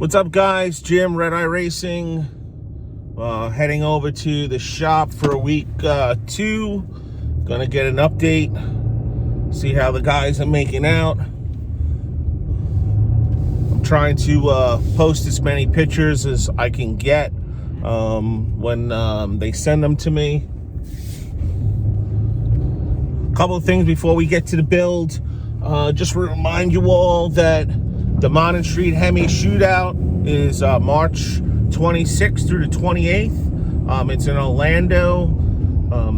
What's up, guys? Jim, Redeye Racing. Heading over to the shop for week 2. Gonna get an update, see how the guys are making out. I'm trying to post as many pictures as I can get when they send them to me. A couple of things before we get to the build. Just to remind you all that the Modern Street Hemi Shootout is March 26th through the 28th. It's in Orlando.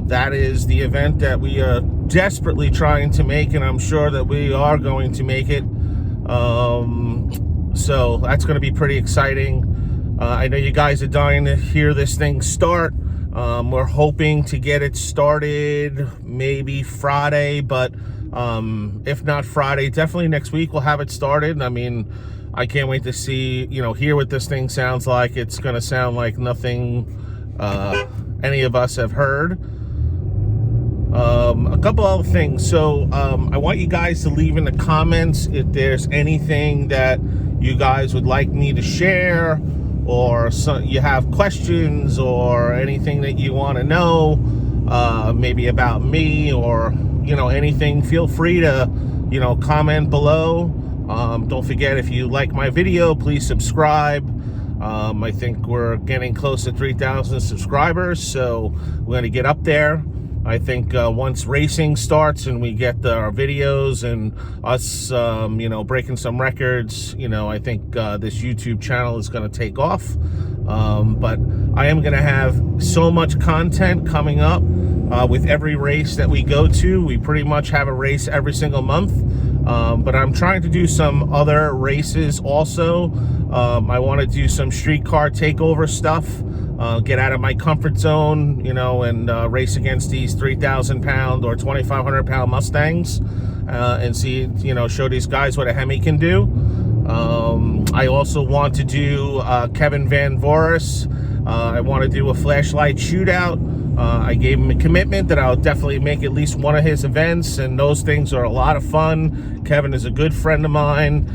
That is the event that we are desperately trying to make, and I'm sure that we are going to make it. So that's going to be pretty exciting. I know you guys are dying to hear this thing start. We're hoping to get it started maybe Friday, but if not Friday, definitely next week we'll have it started. I mean, I can't wait to see, hear what this thing sounds like. It's going to sound like nothing any of us have heard. A couple other things. So I want you guys to leave in the comments if there's anything that you guys would like me to share, or you have questions or anything that you want to know, maybe about me or anything. Feel free to comment below. Don't forget, if you like my video, please subscribe. I think we're getting close to 3,000 subscribers, so we're going to get up there. I think once racing starts and we get our videos and us breaking some records, I think this YouTube channel is going to take off. But I am going to have so much content coming up with every race that we go to. We pretty much have a race every single month. But I'm trying to do some other races also. I want to do some streetcar takeover stuff, get out of my comfort zone, and race against these 3,000 pound or 2,500 pound Mustangs, and see, show these guys what a Hemi can do. I also want to do Kevin Van Voris. I want to do a flashlight shootout. I gave him a commitment that I'll definitely make at least one of his events, and those things are a lot of fun. Kevin is a good friend of mine.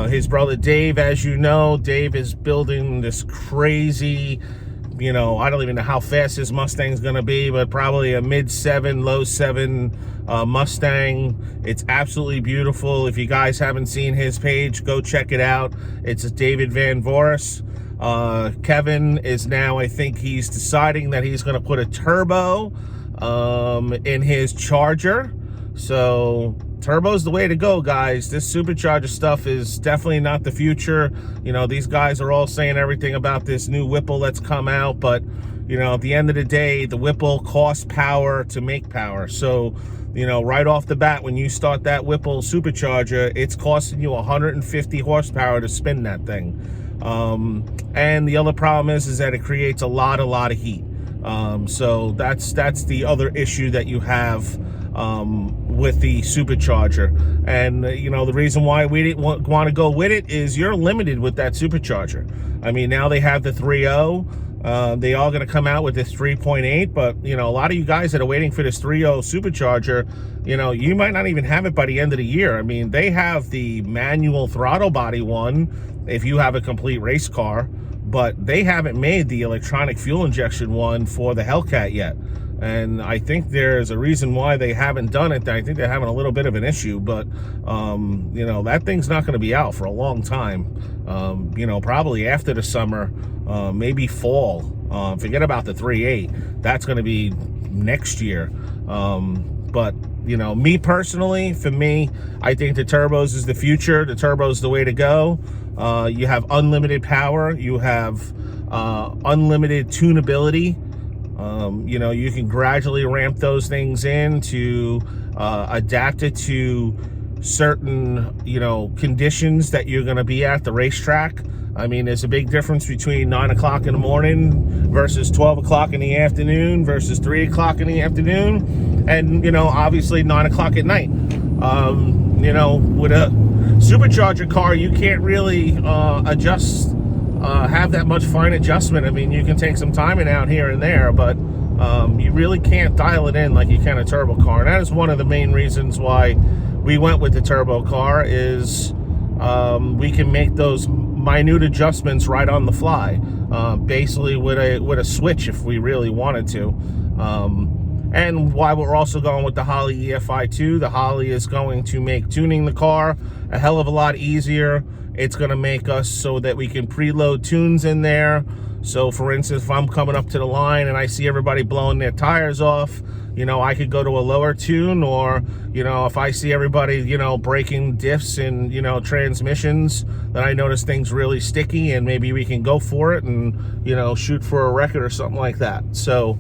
His brother Dave, as you know, Dave is building this crazy, I don't even know how fast his Mustang's gonna be, but probably a mid-7, low-7 Mustang. It's absolutely beautiful. If you guys haven't seen his page, go check it out. It's David Van Voris. Kevin is now, I think he's deciding that he's going to put a turbo in his Charger. So turbo's the way to go, guys. This supercharger stuff is definitely not the future. These guys are all saying everything about this new Whipple that's come out, but at the end of the day, the Whipple costs power to make power. So right off the bat, when you start that Whipple supercharger, it's costing you 150 horsepower to spin that thing. And the other problem is that it creates a lot of heat. So that's the other issue that you have with the supercharger. And the reason why we didn't want to go with it is you're limited with that supercharger. I mean, now they have the 3.0. They are going to come out with this 3.8, but a lot of you guys that are waiting for this 3.0 supercharger, you might not even have it by the end of the year. I mean, they have the manual throttle body one if you have a complete race car, but they haven't made the electronic fuel injection one for the Hellcat yet. And I think there's a reason why they haven't done it. I think they're having a little bit of an issue, but that thing's not going to be out for a long time. Probably after the summer, maybe fall. Forget about the 3.8. That's going to be next year. But me personally, for me, I think the turbos is the future. The turbo's the way to go. You have unlimited power. You have unlimited tunability. You can gradually ramp those things in to adapt it to certain, conditions that you're going to be at the racetrack. I mean, there's a big difference between 9 o'clock in the morning versus 12 o'clock in the afternoon versus 3 o'clock in the afternoon. And, obviously 9 o'clock at night. With a supercharger car, you can't really adjust, have that much fine adjustment. I mean, you can take some timing out here and there, but you really can't dial it in like you can a turbo car. And that is one of the main reasons why we went with the turbo car, is we can make those minute adjustments right on the fly, basically with a switch if we really wanted to. And while we're also going with the Holley EFI 2, the Holley is going to make tuning the car a hell of a lot easier. It's going to make us so that we can preload tunes in there. So for instance, if I'm coming up to the line and I see everybody blowing their tires off, you know, I could go to a lower tune, or, you know, if I see everybody, you know, breaking diffs and, you know, transmissions, then I notice things really sticky, and maybe we can go for it and, you know, shoot for a record or something like that. So,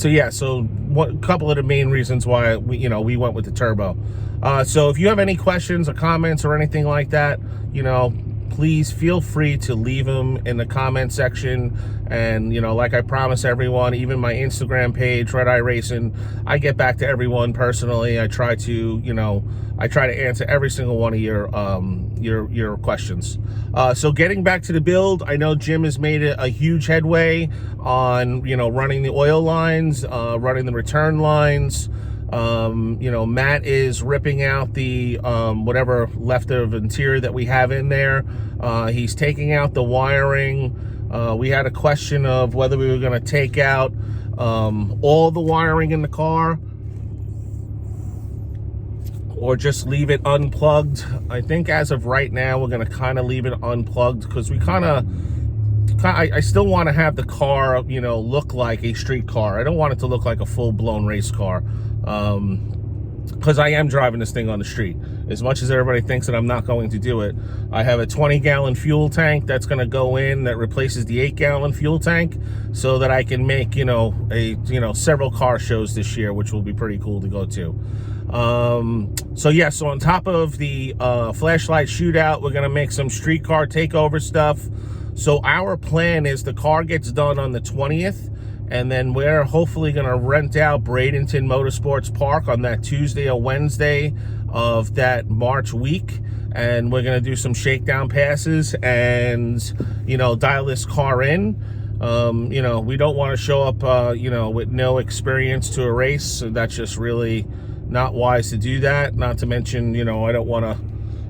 yeah, so a couple of the main reasons why we went with the turbo. So if you have any questions or comments or anything like that, you know, please feel free to leave them in the comment section. And, you know, like I promise everyone, even my Instagram page, Redeye Racing, I get back to everyone personally. I try to answer every single one of your questions. So getting back to the build, I know Jim has made a huge headway on, you know, running the oil lines, running the return lines. You know, Matt is ripping out the whatever leftover interior that we have in there. He's taking out the wiring. We had a question of whether we were going to take out all the wiring in the car or just leave it unplugged. I think as of right now, we're going to kind of leave it unplugged, because we I still want to have the car, you know, look like a street car. I don't want it to look like a full-blown race car, because I am driving this thing on the street. As much as everybody thinks that I'm not going to do it, I have a 20-gallon fuel tank that's going to go in that replaces the 8-gallon fuel tank, so that I can make, you know, several car shows this year, which will be pretty cool to go to. So yeah, so on top of the flashlight shootout, we're going to make some street car takeover stuff. So our plan is the car gets done on the 20th, and then we're hopefully going to rent out Bradenton Motorsports Park on that Tuesday or Wednesday of that March week, and we're going to do some shakedown passes and, you know, dial this car in. You know, we don't want to show up, you know, with no experience to a race, so that's just really not wise to do that. Not to mention, you know, I don't want to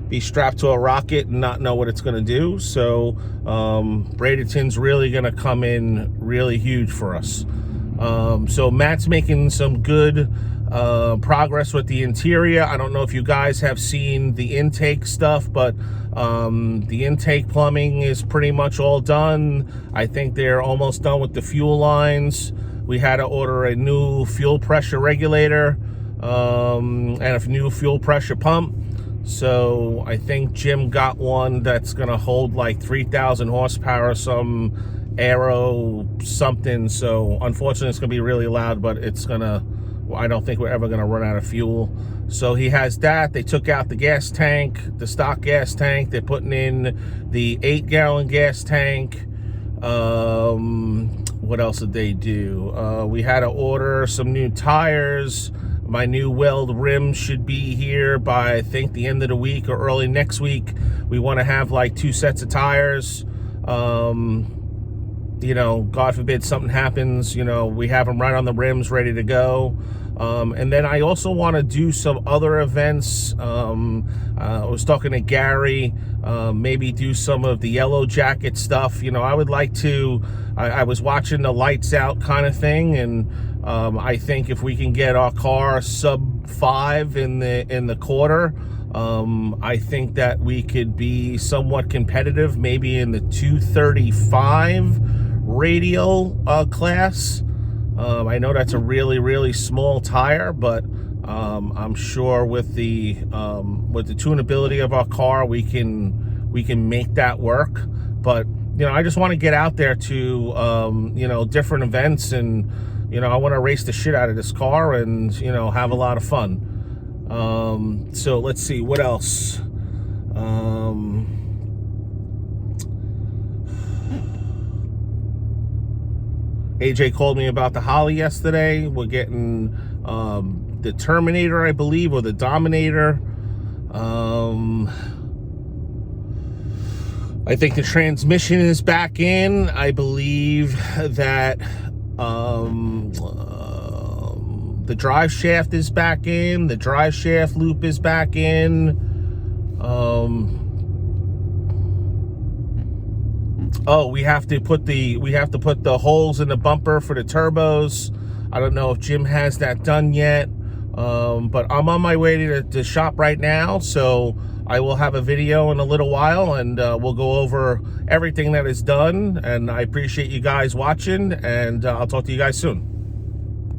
be strapped to a rocket and not know what it's going to do. So Bradenton's really going to come in really huge for us. So Matt's making some good progress with the interior. I don't know if you guys have seen the intake stuff, but the intake plumbing is pretty much all done. I think they're almost done with the fuel lines. We had to order a new fuel pressure regulator and a new fuel pressure pump. So I think Jim got one that's going to hold like 3,000 horsepower, some aero something. So unfortunately, it's going to be really loud, but it's going to, I don't think we're ever going to run out of fuel. So he has that. They took out the gas tank, the stock gas tank. They're putting in the 8-gallon gas tank. What else did they do? We had to order some new tires. My new weld rim should be here by, I think, the end of the week or early next week. We want to have like 2 sets of tires. You know, God forbid something happens, you know, we have them right on the rims ready to go. And then I also want to do some other events. I was talking to Gary, maybe do some of the Yellow Jacket stuff. You know, I would like to, I was watching the lights out kind of thing, and I think if we can get our car sub 5 in the quarter, I think that we could be somewhat competitive, maybe in the 235 radial class. I know that's a really, really small tire, but I'm sure with the tunability of our car, we can make that work. But you know, I just want to get out there to you know, different events, and you know, I want to race the shit out of this car and, you know, have a lot of fun. So let's see what else. AJ called me about the Holley yesterday. We're getting the Terminator, I believe, or the Dominator. I think the transmission is back in. I believe that the drive shaft is back in. The drive shaft loop is back in. Oh, we have to put the holes in the bumper for the turbos. I don't know if Jim has that done yet, but I'm on my way to the shop right now, so I will have a video in a little while, and we'll go over everything that is done. And I appreciate you guys watching, and I'll talk to you guys soon.